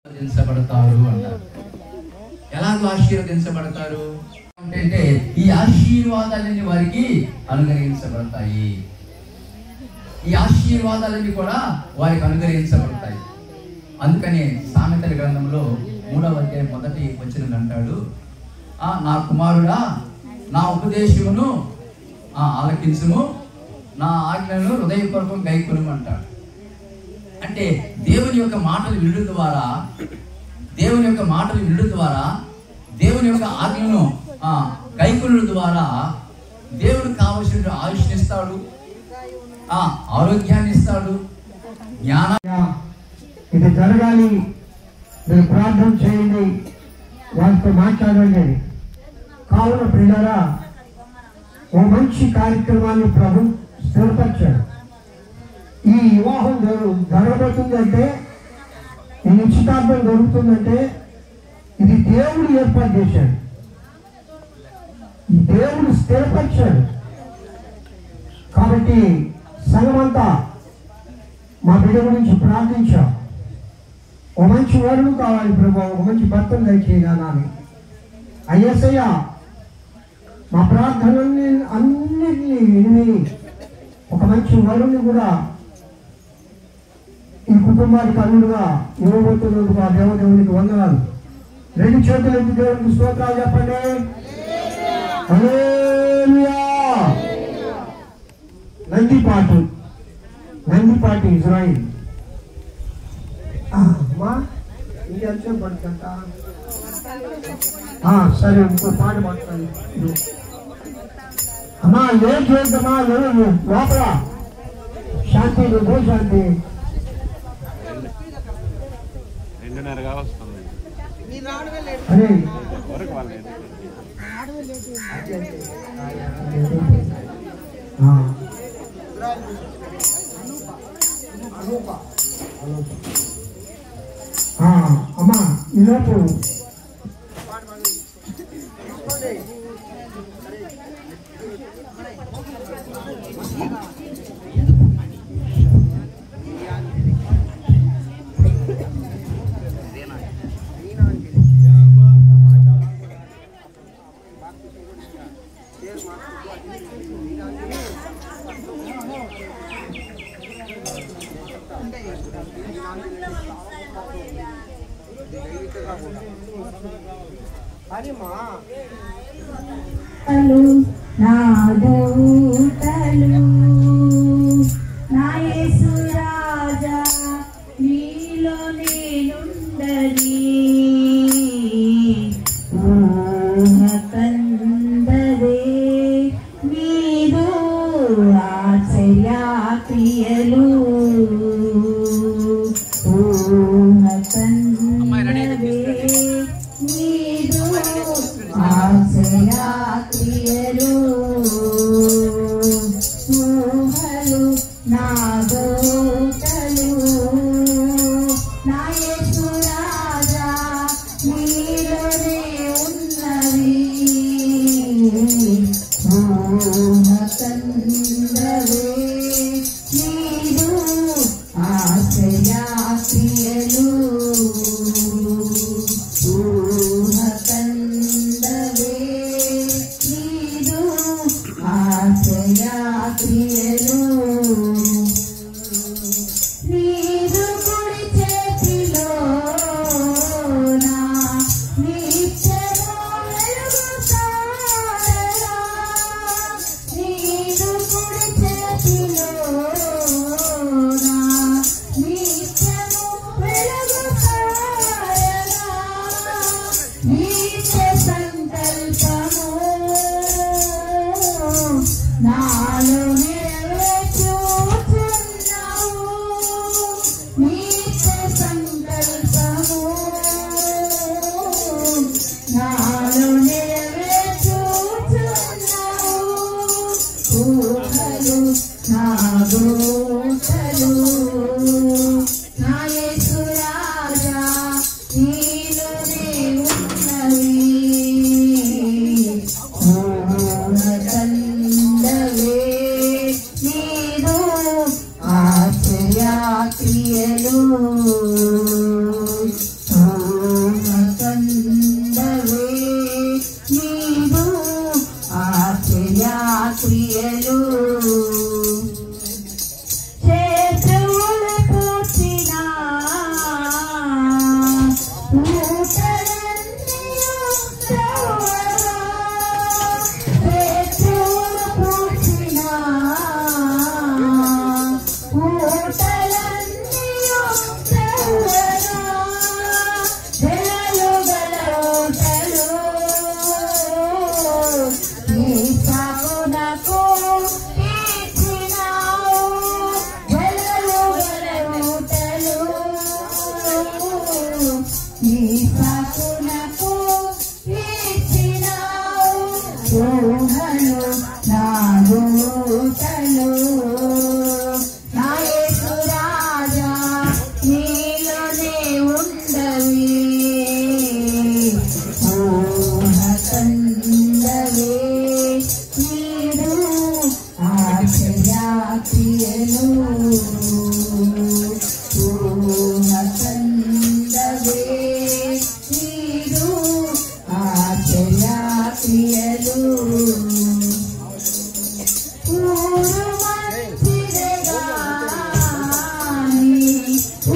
ఆశీర్వదించబడతారు అంటారు. ఎలాగో ఆశీర్వదించబడతారు అంటే ఈ ఆశీర్వాదాలన్నీ వారికి అనుగ్రహించబడతాయి. ఈ ఆశీర్వాదాలన్నీ కూడా వారికి అనుగ్రహించబడతాయి. అందుకని సామెతల గ్రంథంలో 3వ అధ్యాయం 1వ వచనం అంటాడు, నా కుమారుడా నా ఉపదేశమును ఆలకించుము, నా ఆజ్ఞలను హృదయపూర్వకం గైకొనుము అంటాడు. అంటే దేవుని యొక్క మాటలు వినడం ద్వారా, దేవుని యొక్క ఆజ్ఞలను గైకొనడం ద్వారా దేవుడు కావలసిన ఆయుష్నిస్తాడు, ఆరోగ్యాన్ని ఇస్తాడు, ఇది జరగాలి, మీరు ప్రార్థన చేయండి, వారితో మాట్లాడండి. కావున ప్రియులారా, ఓ మంచి కార్యక్రమాన్ని ప్రభు స్థిరపరిచాడు. ఈ వివాహం జరగబోతుందంటే, ఈ నిశ్చితార్థం జరుగుతుందంటే ఇది దేవుడు ఏర్పాటు చేశాడు, ఈ దేవుడు స్థిరపరిచాడు. కాబట్టి సంఘమంతా మా బిడ్డ గురించి ప్రార్థించాం. ఓ మంచి వరుడు కావాలి ప్రభు, ఒక మంచి భర్తను దయచేయాలని. అయ్యేసయ్య మా ప్రార్థనల్ని అన్నిటినీ విని ఒక మంచి వరుణ్ణి కూడా ఈ కుటుంబానికి అల్లుడుగా ఇవ్వబోతున్నందుకు ఆ దేవదేవునికి వందనాలు. 2 చేతులు ఎత్తి దేవునికి స్తోత్రాలు చెప్పండి. హల్లెలూయా. నందిపాటి ఇజ్రాయిల్ అమ్మా ఇది అంచే పడుతుంట. సరే ఇంకో పాట పడుతుంది అమ్మా. ఏం చేద్దామా, లేదు లోపల శాంతి, నువ్వు శాంతి. అరే అమ్మా ఈలోపు నా దూతలు నా యేసు రాజా నీలో నేనుండని కందదే నీరు ఆశ్చర్య క్రియలు నీ సాకునకు ఇచ్చినావు ఊహలు నా దూతలు నా యేసు రాజా నీలోనే ఉండవి ఊహ కందవే నీరు ఆశ్చర్యక్రియలు ఊహ కందవే నీరు ఆశ్చర్యక్రియలు ఊరు మంచిదిగా నీ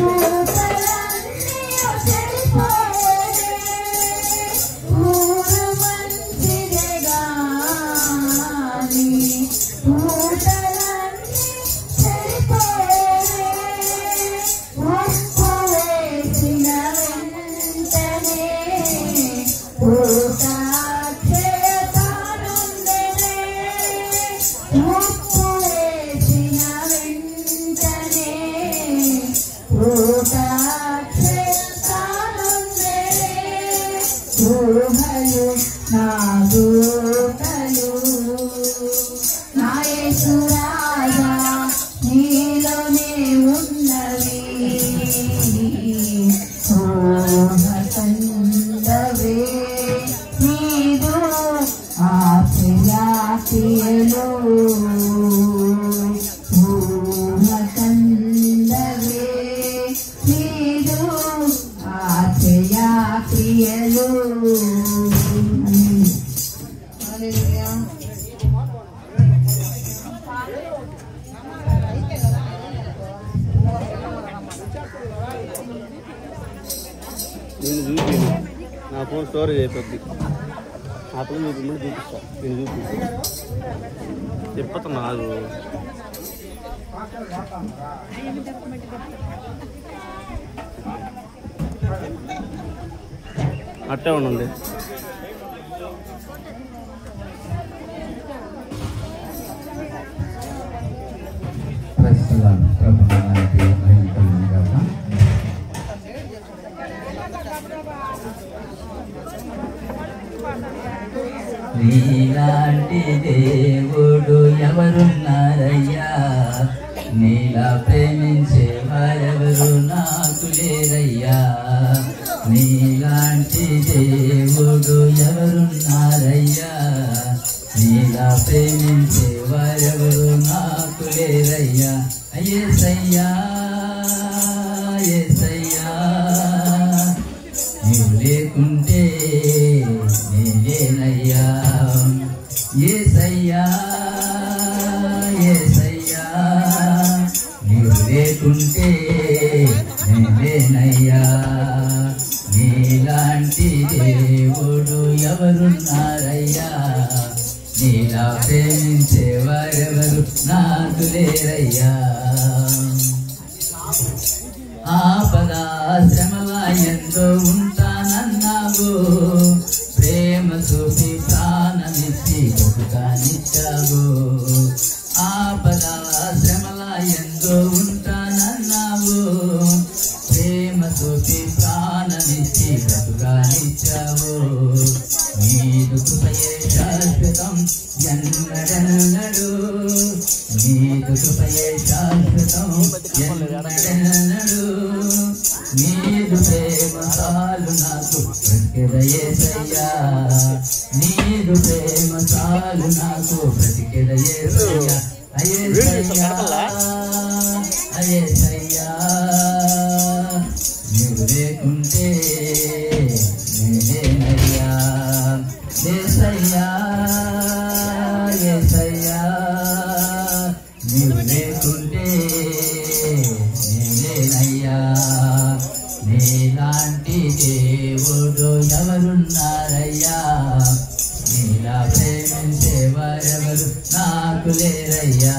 ఊతలన్నీ చెడిపోయే ఊరు మంచిదిగా నీ ఊతలన్నీ చెడిపోయే ఉప్పు వేసిన వెంటనే ఊతాక్షయతానుండెనే ఉప్పు వేసిన వెంటనే ఊతాక్షయతానుండెనే ఊహలు నా దూతలు నా యేసు రాజా నీలోనే ఉన్నవి ఊహ కందవే నీదు ఆశ్చర్యక్రియలు ఊహ కందవే నీదు ఆశ్చర్యక్రియలు హల్లెలూయా. నేను చూపి నా ఫోన్ స్టోరేజ్ అయిపోద్ది ఆ పిల్లలు చూపించమని చూపిస్తా నేను చూపి తిప్పుతున్నా నాకు అట్టే ఉండండి క్రైస్తవ ప్రభుత్వానికి మహిమ కలుగును గాక. నీలాంటి దేవుడు ఎవరున్నారయ్యా, నీలా ప్రేమించే వారెవరు నాకు లేరయ్యా. నీలాంటి దేవుడు ఎవరున్నారయ్యా, నీలా ప్రేమించే వారెవరు నాకు లేరయ్యా. యేసయ్యా యేసయ్యా నీవు లేకుంటే నేనేనయ్యా. యేసయ్యా యేసయ్యా నీవు లేకుంటే నేనేనయ్యా. నీలాంటి దేవుడు ఎవరున్నారయ్యా, నీలా ప్రేమించే వారెవరు నాకు లేరయ్యా. ఆపద శ్రమల ఎంతో ఉంటానన్నావు, ప్రేమ చూపి ప్రాణమిచ్చి బతుకానిచ్చావు. ఆపద శ్రమల ఎంతో ఉంటానన్నావు, ప్రేమ చూపి ప్రాణమిచ్చి బతుకానిచ్చావు. నీదు కృపయే శాశ్వతం ఎన్నడెన్నడు, నీదు కృపయే శాశ్వతం ఎన్నడెన్నడు. నీదు ప్రేమ చాలు నాకు బ్రతికెద యేసయ్యా, నీదు ప్రేమ చాలు నాకు బ్రతికెద యేసయ్యా. అయేసయ్యా అయేసయ్యా నీవు లేకుంటే నేనేనయ్యా. యేసయ్యా యేసయ్యా నీవు లేకుంటే నేనేనయ్యా. నీలాంటి దేవుడు ఎవరున్నారయ్యా, నీలా ప్రేమించే వారెవరు నాకు లేరయ్యా.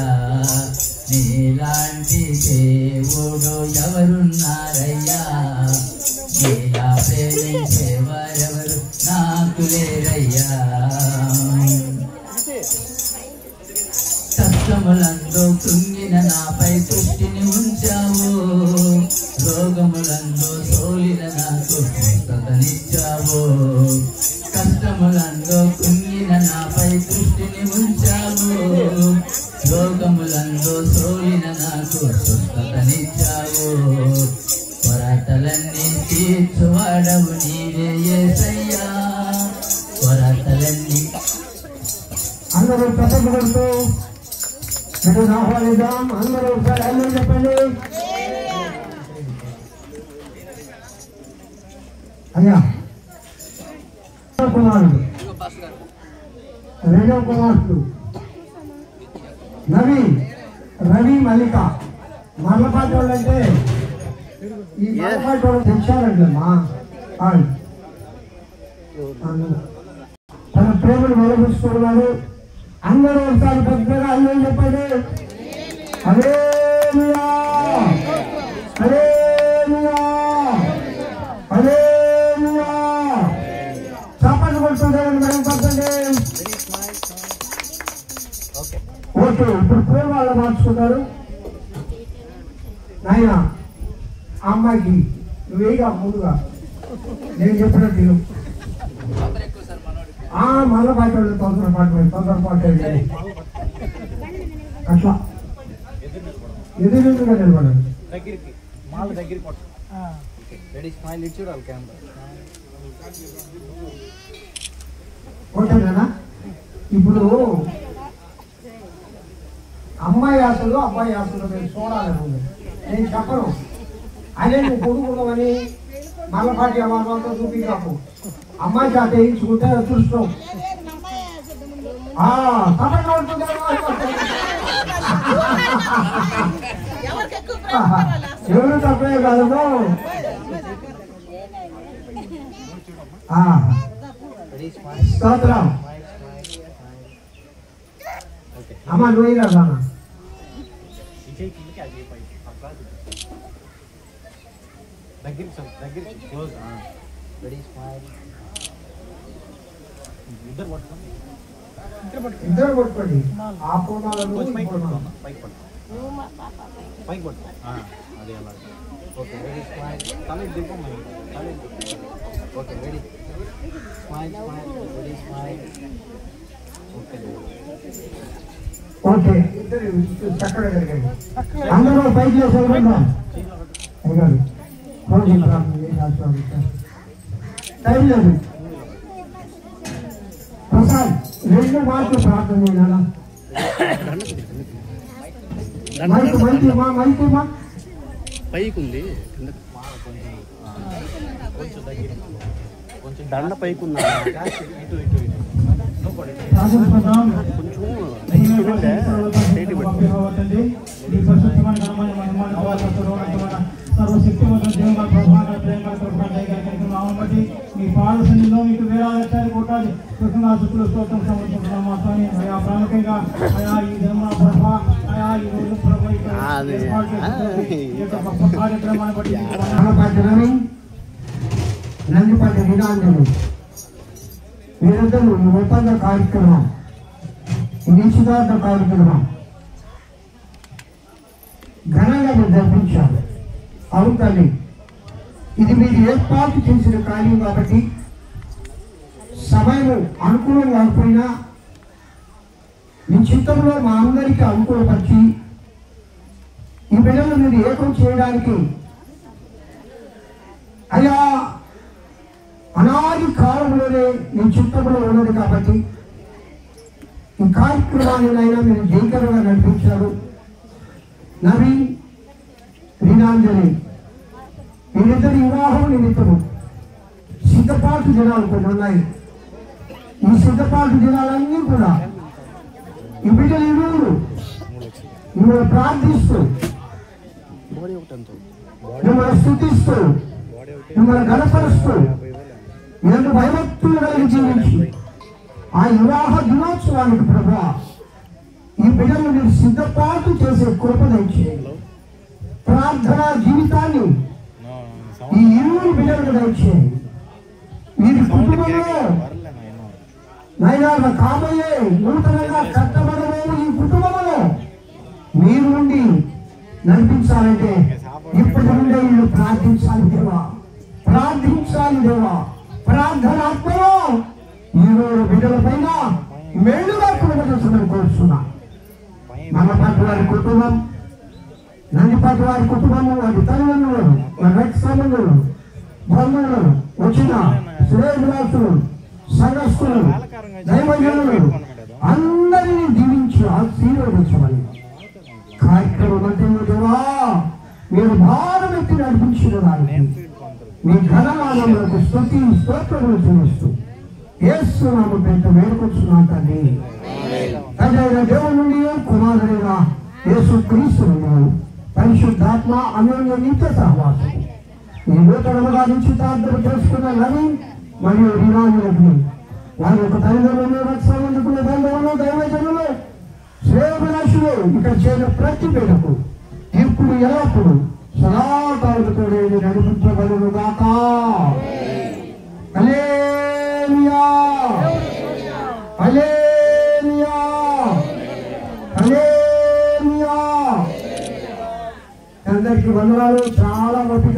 నీలాంటి దేవుడు ఎవరున్నారయ్యా, నీలా ప్రేమించే వారెవరు నాకు లేరయ్యా. కష్టములందు కృంగిన నాపై దృష్టిని ఉంచావు, రోగములందు సోలిన నాకు స్వస్థతనిచ్చావు. కష్టములందు కుంగిన నాపై దృష్టిని ఉంచావు. రోగములందు సోలిన నాకు స్వస్థతనిచ్చావు. కొరతలన్నీ తీర్చువాడవు నీవే యేసయ్యా. కొరతలన్నీ అందరూ ప్రసంగపడుతూ మీరు ఆహ్వానిద్దాం. అందరూ ఒకసారి అందరూ చెప్పండి. అయ్యా కుమారుడు రెండవ కుమారుడు రవి మల్లిక మరలపాటి వాళ్ళు అంటే ఈ మరలపాటి వాళ్ళు తెచ్చారండి మా తన ప్రేమను వెలుగుస్తున్నాడు. అందరూ ఒకసారి పెద్దగా అందరూ చెప్పండి. హల్లెలూయా హల్లెలూయా హల్లెలూయా. చప్పట్లు కొడుతుంటారండి మనం పట్టండి. ఓకే, ఇప్పుడు పేరు వాళ్ళు మార్చుకుంటారు. నాయన అమ్మాయికి నువ్వేగా ముందుగా నేను చెప్పినట్టు మళ్ళీ పాట తొందరపాటు అట్లా ఎదురుగా నిలబడండి. ఓకేనా? ఇప్పుడు అమ్మాయి ఆశలు అబ్బాయి ఆశలు నేను చూడాలని నేను చెప్పను. అదే నువ్వు కొడుకున్నావని మళ్ళపాటి అమ్మాయితో చూపి కాకు. అమ్మాయి చేత వేయించుకుంటే అదృష్టం. ఎవరు తప్పే కాదు. స్తోత్రం. అమ్మ నువ్వు కదా ఇద్దరు పట్టుకోండి. ఆ పూర్ణాలను పైకి పట్టు. అది అలా. Okay ready smile. తల దింపమ్మ. Okay ready smile ready smile. Okay ఇద్దరు చక్కగా జరిగాయి. అందరూ పైకి చేసేవాళ్ళం అయ్యారు. టైం లేదు. ప్రసాద్ 2 మార్కులు ప్రార్థన చేయాలా? మైకి పైకి ఉంది. కొంచెం దండ పైకి ఉందా? మీ పాలసీలో మీకు వేరే కొట్టాలి. కృష్ణాసులు స్తోత్రం సమర్పించుకున్నామా స్వామి. అయా ప్రాముఖ్యంగా అయా ఈ ధర్మ ప్రభ అయా ఈ రోజు గొప్ప కార్యక్రమాన్ని బట్టి నందిపల్లి విధానం వీరిద్దరూ ఒప్పంద కార్యక్రమం నిశ్చితార్థ కార్యక్రమం ఘనంగా మీరు జరిపించారు. అవును తల్లి, ఇది మీరు ఏర్పాటు చేసిన కార్యం కాబట్టి సమయం అనుకూలం కాకపోయినా మీ చిత్తంలో మా అందరికీ అనుకూలపరిచి ఈ బిడ్డలు మీరు ఏకం చేయడానికి అయ్యా అనాది కాలంలోనే మీ చిత్తంలో ఉన్నది కాబట్టి ఈ కార్యక్రమాలైనా మీరు జయకరంగా నడిపించారు. నవీన్ రీనాంజలి వీరిద్దరి వివాహం నిమిత్తము సిద్ధపాటు దినాలు కొన్ని ఉన్నాయి. ఈ సిద్ధపాటు దినాలన్నీ కూడా ఈ బిడ్డలు ఇరువురు మిమ్మల్ని ప్రార్థిస్తూ మిమ్మల్ని స్తుతిస్తూ మిమ్మల్ని గణపరుస్తూ మీరు భయభక్తులు కలిగి జీవించి ఆ వివాహ దినోత్సవానికి ప్రభువా ఈ బిడ్డలు మీరు సిద్ధపాటు చేసే కృప దయచేయండి. ప్రార్థనా జీవితాన్ని ఈ ఇరువురు బిడ్డలకు దయచేయండి. వీరి కుటుంబంలో నైనా కాబోయే నూతనంగా కట్టబడమే ఈ కుటుంబంలో మీరు నుండి నడిపించాలంటే ఇప్పటి నుండే వీళ్ళు ప్రార్థించాలి దేవా. ప్రార్థించాలి దేవా. ప్రార్థనాత్మలో ఈరోజు బిడ్డల పైన మేలుగా కలగజేస్తుందని కోరుతున్నా. నల్లపాటి వారి కుటుంబం, నందిపాటి వారి కుటుంబము, వారి తల్లిదండ్రులు, వారి రక్త సంబంధులు, బంధువులు, వచ్చిన శ్రేయభిలాషులు, సంఘస్థులు, దైవజనులు అందరినీ దీవించి ఆశీర్వదించమని కార్యక్రమం అంటే దేవా మీరు భారం ఎత్తి నడిపించిన దానికి మీ ఘనమానములకు స్తుతి స్తోత్రములు చెల్లిస్తూ యేసు నామమున పేరిట వేడుకొంచున్నాం తండ్రి. తండ్రి అయిన దేవుని నుండి కుమారుడైన యేసుక్రీస్తు నుండి పరిశుద్ధాత్మ అన్యోన్య నిత్య సహవాసం ఈ నూతనముగా నిశ్చితార్థం చేసుకున్న నవీన్ మరియు రినాయులకి వారి యొక్క తల్లిదండ్రులు, రక్షకులు, బంధువులు, దైవజనులు, శ్రేయభిలాషులు ఇక్కడ చేరిన ప్రతి బిడ్డకు ఇప్పుడు ఎల్లప్పుడు సదాకాలతో నడిపించబడును గాక. హల్లెలూయా, హల్లెలూయా, హల్లెలూయా. అందరికీ వందనాలు. చాలా ఓపిక